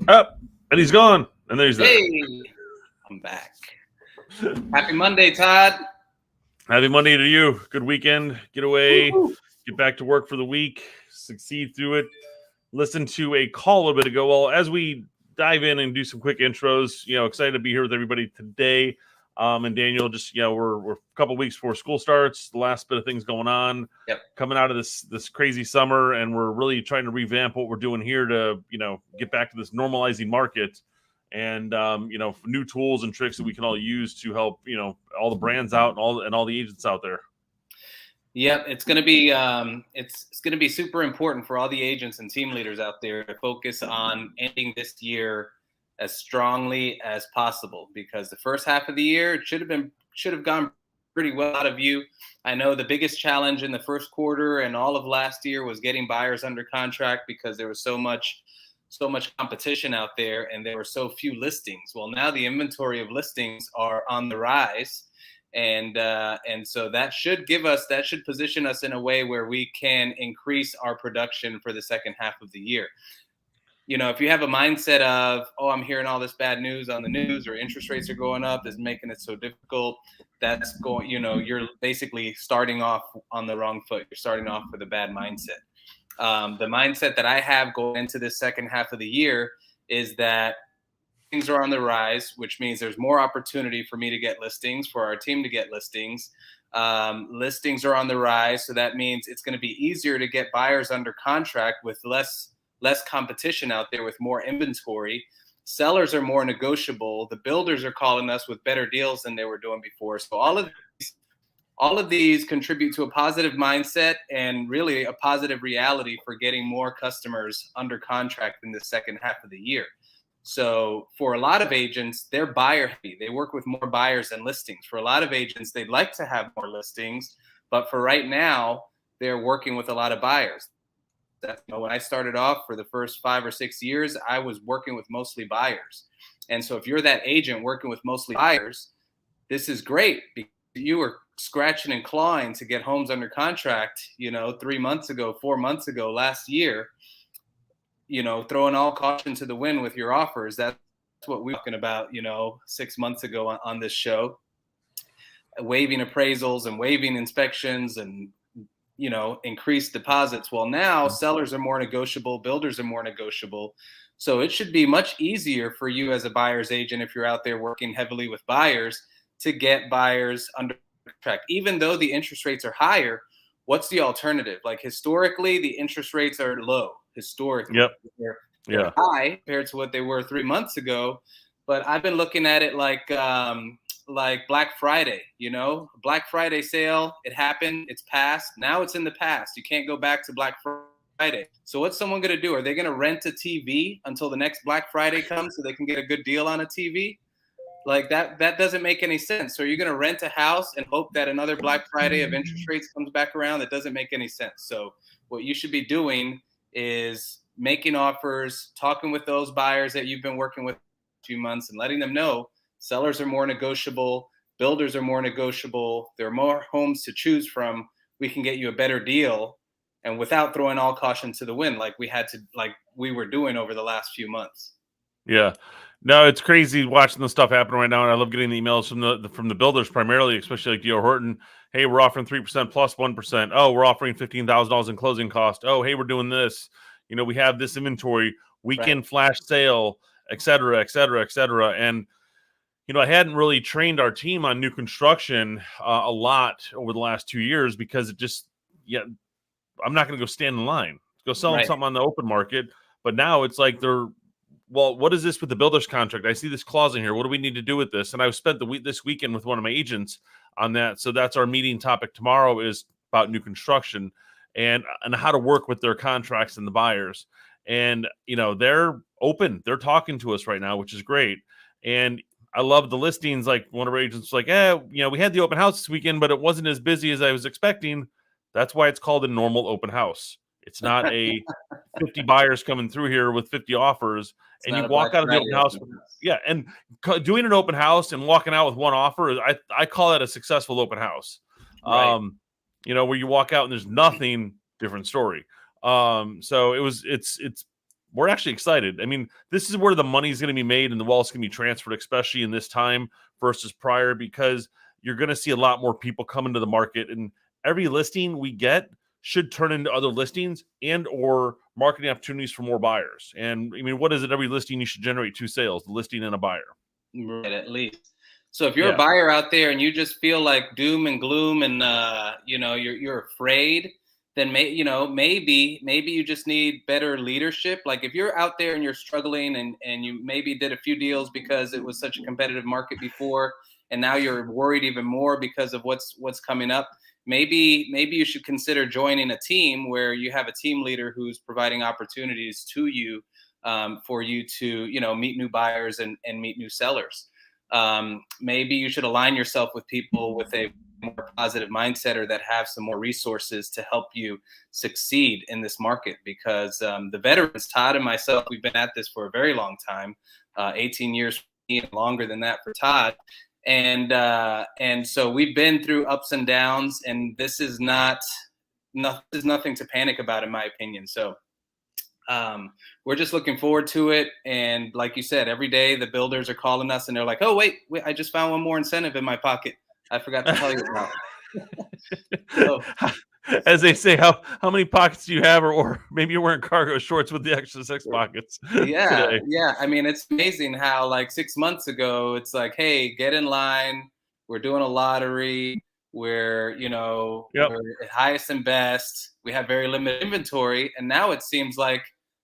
Up, and he's gone, and there's that. Hey, I'm back. Happy Monday, Todd. Happy Monday to you. Good weekend. Get away. Woo-hoo. Get back to work for the week. Succeed through it. Listen to a call a bit ago. Well, as we dive in and do some quick intros, excited to be here with everybody today. And Daniel, just we're a couple weeks before school starts. The last bit of things going on. Yep. Coming out of this crazy summer, and we're really trying to revamp what we're doing here to get back to this normalizing market. And new tools and tricks that we can all use to help all the brands out and all the agents out there. Yep, it's going to be it's going to be super important for all the agents and team leaders out there to focus on ending this year as strongly as possible, because the first half of the year it should have gone pretty well out of you. I know the biggest challenge in the first quarter and all of last year was getting buyers under contract because there was so much competition out there and there were so few listings. Well, now the inventory of listings are on the rise. And so that should position us in a way where we can increase our production for the second half of the year. If you have a mindset of, oh, I'm hearing all this bad news on the news, or interest rates are going up, is making it so difficult, that's going, you're basically starting off on the wrong foot. You're starting off with a bad mindset. The mindset that I have going into this second half of the year is that things are on the rise, which means there's more opportunity for me to get listings, for our team to get listings. Listings are on the rise, so that means it's going to be easier to get buyers under contract with less competition out there, with more inventory. Sellers are more negotiable. The builders are calling us with better deals than they were doing before. So all of these contribute to a positive mindset and really a positive reality for getting more customers under contract in the second half of the year. So for a lot of agents, they're buyer heavy. They work with more buyers than listings. For a lot of agents, they'd like to have more listings, but for right now, they're working with a lot of buyers. When I started off for the first 5 or 6 years, I was working with mostly buyers. And so if you're that agent working with mostly buyers, this is great, because you were scratching and clawing to get homes under contract, 3 months ago, 4 months ago, last year, throwing all caution to the wind with your offers. That's what we were talking about, 6 months ago on this show, waiving appraisals and waiving inspections and, increased deposits. Well, now sellers are more negotiable, builders are more negotiable. So it should be much easier for you as a buyer's agent, if you're out there working heavily with buyers, to get buyers under contract. Even though the interest rates are higher, what's the alternative? Like, historically, the interest rates are low. Historically, Yep. they're high compared to what they were 3 months ago. But I've been looking at it like Black Friday. Black Friday sale, it happened, it's past. Now it's in the past. You can't go back to Black Friday. So what's someone going to do? Are they going to rent a TV until the next Black Friday comes so they can get a good deal on a TV? Like that doesn't make any sense. So you're going to rent a house and hope that another Black Friday of interest rates comes back around? That doesn't make any sense. So what you should be doing is making offers, talking with those buyers that you've been working with for a few months, and letting them know sellers are more negotiable, builders are more negotiable, there are more homes to choose from. We can get you a better deal, and without throwing all caution to the wind like we were doing over the last few months. Yeah. No, it's crazy watching the stuff happen right now, and I love getting the emails from the builders primarily, especially like D.R. Horton. Hey, we're offering 3% plus 1%. Oh, we're offering $15,000 in closing cost. Oh, hey, we're doing this. We have this inventory, weekend Right. flash sale, et cetera, et cetera, et cetera. And I hadn't really trained our team on new construction a lot over the last 2 years, because I'm not going to go stand in line, go sell them something on the open market. But now it's like well, what is this with the builder's contract? I see this clause in here. What do we need to do with this? And I spent this weekend with one of my agents on that. So that's our meeting topic tomorrow, is about new construction and how to work with their contracts and the buyers. And, they're open. They're talking to us right now, which is great. And I love the listings. Like, one of our agents was like, we had the open house this weekend, but it wasn't as busy as I was expecting. That's why it's called a normal open house. It's not a 50 buyers coming through here with 50 offers. And you walk out of the open house. Yeah. And doing an open house and walking out with one offer, I call that a successful open house. Right. Where you walk out and there's nothing, different story. So it's we're actually excited. I mean, this is where the money's going to be made and the wealth's going to be transferred, especially in this time versus prior, because you're going to see a lot more people come into the market, and every listing we get should turn into other listings and or marketing opportunities for more buyers. And I mean, what is it? Every listing you should generate 2 sales, the listing and a buyer. Right, at least. So if you're a buyer out there and you just feel like doom and gloom and you're afraid, then maybe you just need better leadership. Like if you're out there and you're struggling and you maybe did a few deals because it was such a competitive market before, and now you're worried even more because of what's coming up. Maybe you should consider joining a team where you have a team leader who's providing opportunities to you for you to meet new buyers and meet new sellers. Maybe you should align yourself with people with a more positive mindset or that have some more resources to help you succeed in this market, because the veterans, Todd and myself, we've been at this for a very long time, 18 years for me and longer than that for Todd. And so we've been through ups and downs, and this is nothing to panic about, in my opinion. So we're just looking forward to it. And like you said, every day the builders are calling us and they're like, oh, wait, I just found one more incentive in my pocket I forgot to tell you about. So, as they say, how many pockets do you have, or maybe you're wearing cargo shorts with the extra 6 pockets. Yeah. I mean, it's amazing how like 6 months ago, it's like, hey, get in line. We're doing a lottery. We're at highest and best. We have very limited inventory. And now it seems like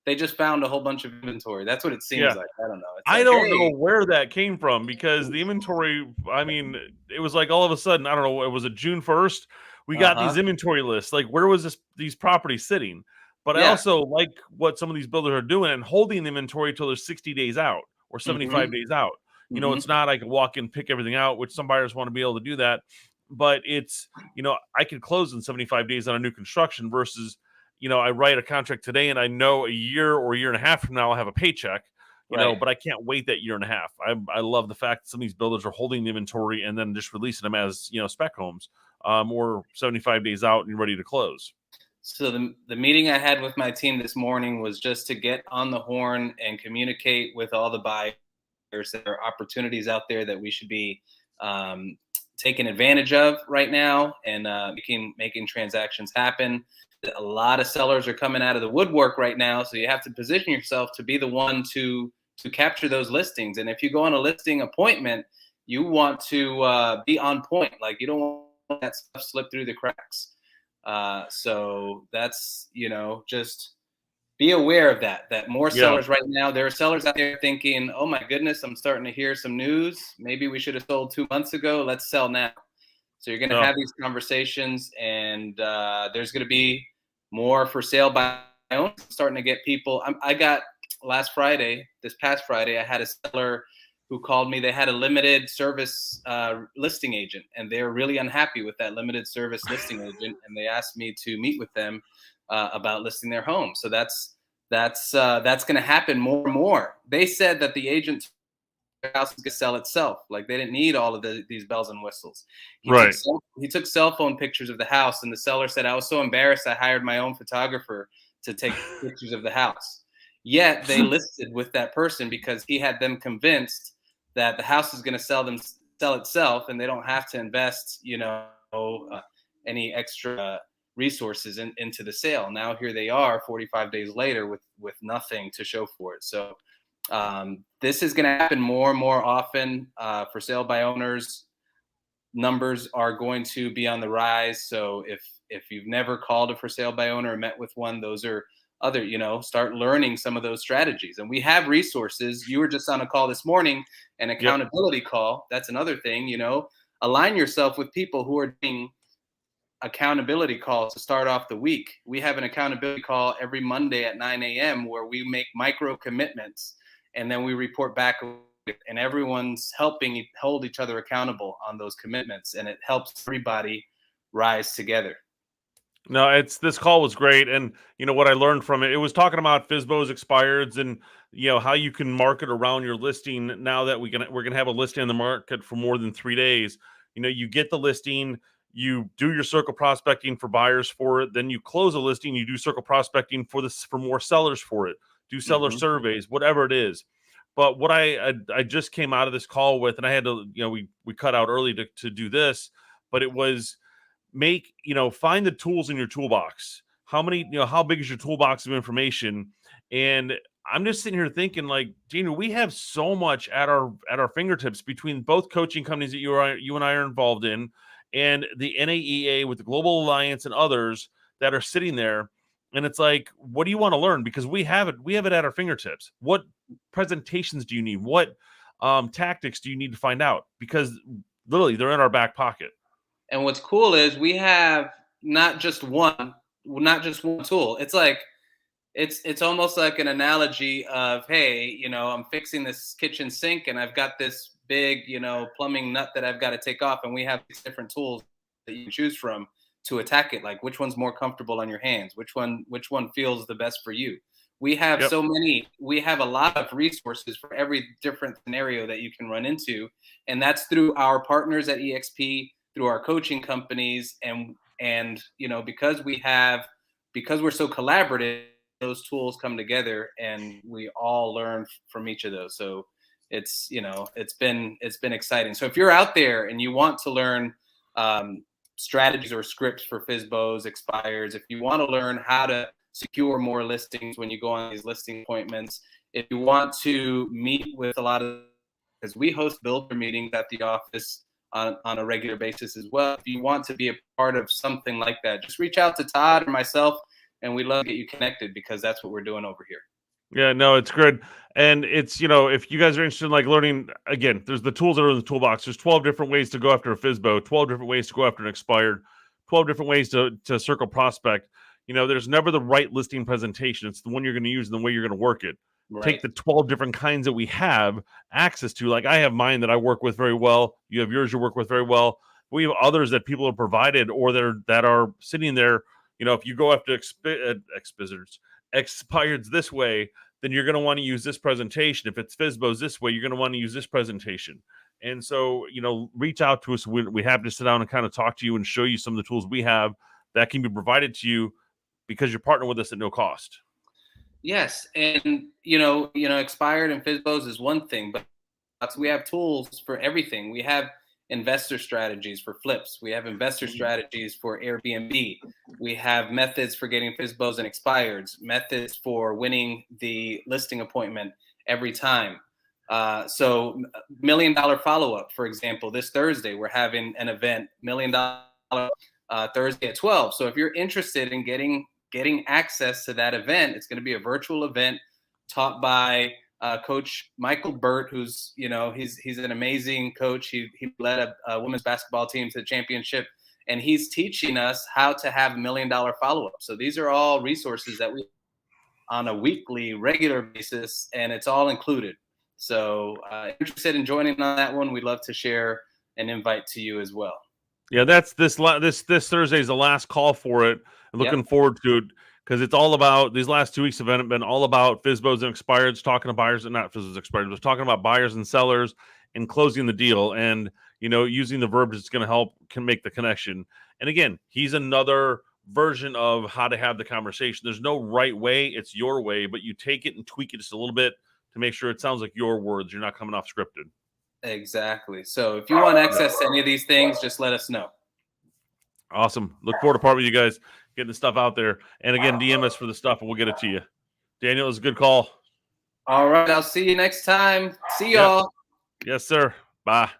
they just found a whole bunch of inventory. That's what it seems like. I don't know. I don't know where that came from, because the inventory, I mean, it was like all of a sudden, I don't know, it was a June 1st. We got these inventory lists. Like, where was these properties sitting? But I also like what some of these builders are doing and holding inventory till they're 60 days out or 75 days out. You know, it's not I can walk in, pick everything out, which some buyers want to be able to do that. But it's, I can close in 75 days on a new construction versus, I write a contract today and I know a year or a year and a half from now I'll have a paycheck, but I can't wait that year and a half. I love the fact that some of these builders are holding the inventory and then just releasing them as, spec homes, or 75 days out and ready to close. So the meeting I had with my team this morning was just to get on the horn and communicate with all the buyers. There are opportunities out there that we should be taking advantage of right now and making transactions happen. A lot of sellers are coming out of the woodwork right now, so you have to position yourself to be the one to capture those listings. And if you go on a listing appointment, you want to be on point. Like, you don't want that stuff slip through the cracks. So that's, just be aware of that more sellers right now. There are sellers out there thinking, oh my goodness, I'm starting to hear some news. Maybe we should have sold 2 months ago. Let's sell now. So you're going to have these conversations, and there's going to be more for sale by owners. Starting to get people. I got this past Friday, I had a seller who called me. They had a limited service listing agent, and they're really unhappy with that limited service listing agent. And they asked me to meet with them about listing their home. So that's going to happen more and more. They said that the agent house is going to sell itself. Like, they didn't need all of these bells and whistles. He took cell phone pictures of the house, and the seller said, I was so embarrassed I hired my own photographer to take pictures of the house. Yet they listed with that person because he had them convinced that the house is going to sell itself, and they don't have to invest, any extra resources into the sale. Now here they are 45 days later with nothing to show for it. So this is going to happen more and more often. For sale by owners, numbers are going to be on the rise. So if you've never called a for sale by owner or met with one, those are other, start learning some of those strategies. And we have resources. You were just on a call this morning, an accountability call. That's another thing, align yourself with people who are doing accountability calls to start off the week. We have an accountability call every Monday at 9 a.m. where we make micro commitments, and then we report back, and everyone's helping hold each other accountable on those commitments, and it helps everybody rise together. No, this call was great. And what I learned from it was talking about FSBO's expireds and how you can market around your listing now that we're gonna have a listing in the market for more than 3 days. You get the listing, you do your circle prospecting for buyers for it, then you close a listing, you do circle prospecting for more sellers for it. do seller surveys, whatever it is. But what I just came out of this call with, and I had to, we cut out early to do this, but it was find the tools in your toolbox. How many, how big is your toolbox of information? And I'm just sitting here thinking, like, Gina, we have so much at our fingertips between both coaching companies that you and I are involved in, and the NAEA with the Global Alliance and others that are sitting there. And it's like, what do you want to learn? Because we have it at our fingertips. What presentations do you need? What tactics do you need to find out? Because literally they're in our back pocket. And what's cool is we have not just one tool. It's like, it's almost like an analogy of, hey, I'm fixing this kitchen sink and I've got this big, plumbing nut that I've got to take off. And we have these different tools that you can choose from to attack it. Like, which one's more comfortable on your hands? Which one feels the best for you? We have we have a lot of resources for every different scenario that you can run into. And that's through our partners at EXP, through our coaching companies. And because we're so collaborative, those tools come together and we all learn from each of those. So it's been exciting. So if you're out there and you want to learn strategies or scripts for FSBOs, expireds, if you want to learn how to secure more listings when you go on these listing appointments, if you want to meet with because we host builder meetings at the office on a regular basis as well. If you want to be a part of something like that, just reach out to Todd or myself, and we'd love to get you connected, because that's what we're doing over here. Yeah, no, it's good. And it's, if you guys are interested in like learning, again, there's the tools that are in the toolbox. There's 12 different ways to go after a FSBO, 12 different ways to go after an expired, 12 different ways to circle prospect. There's never the right listing presentation. It's the one you're going to use and the way you're going to work it. Right. Take the 12 different kinds that we have access to. Like, I have mine that I work with very well. You have yours you work with very well. We have others that people have provided or that are sitting there. If you go after expireds this way, then you're going to want to use this presentation. If it's FSBOs this way, you're going to want to use this presentation. And so, reach out to us. We have to sit down and kind of talk to you and show you some of the tools we have that can be provided to you because you're partnering with us at no cost. Yes. And, expired and FSBOs is one thing, but we have tools for everything. We have investor strategies for flips. We have investor strategies for Airbnb. We have methods for getting FSBOs and expireds, methods for winning the listing appointment every time. So $1 million follow-up, for example, this Thursday, we're having an event, $1 million Thursday at 12. So if you're interested in getting access to that event, it's going to be a virtual event taught by Coach Michael Burt, who's, he's an amazing coach. He led a women's basketball team to the championship, and he's teaching us how to have $1 million follow-up. So these are all resources that we on a weekly, regular basis, and it's all included. So interested in joining on that one, we'd love to share an invite to you as well. Yeah, that's this Thursday is the last call for it. I'm looking forward to it, because it's all about, these last 2 weeks have been all about FSBOs and expireds, talking to buyers, and not FSBOs expireds, but talking about buyers and sellers and closing the deal, and using the verb that's going to can make the connection. And again, he's another version of how to have the conversation. There's no right way; it's your way, but you take it and tweak it just a little bit to make sure it sounds like your words. You're not coming off scripted. Exactly. So if you want access to any of these things, just let us know. Awesome. Look forward to partnering with you guys, getting the stuff out there. And again, DM us for the stuff and we'll get it to you. Daniel, it was a good call. All right. I'll see you next time. See y'all. Yes, sir. Bye.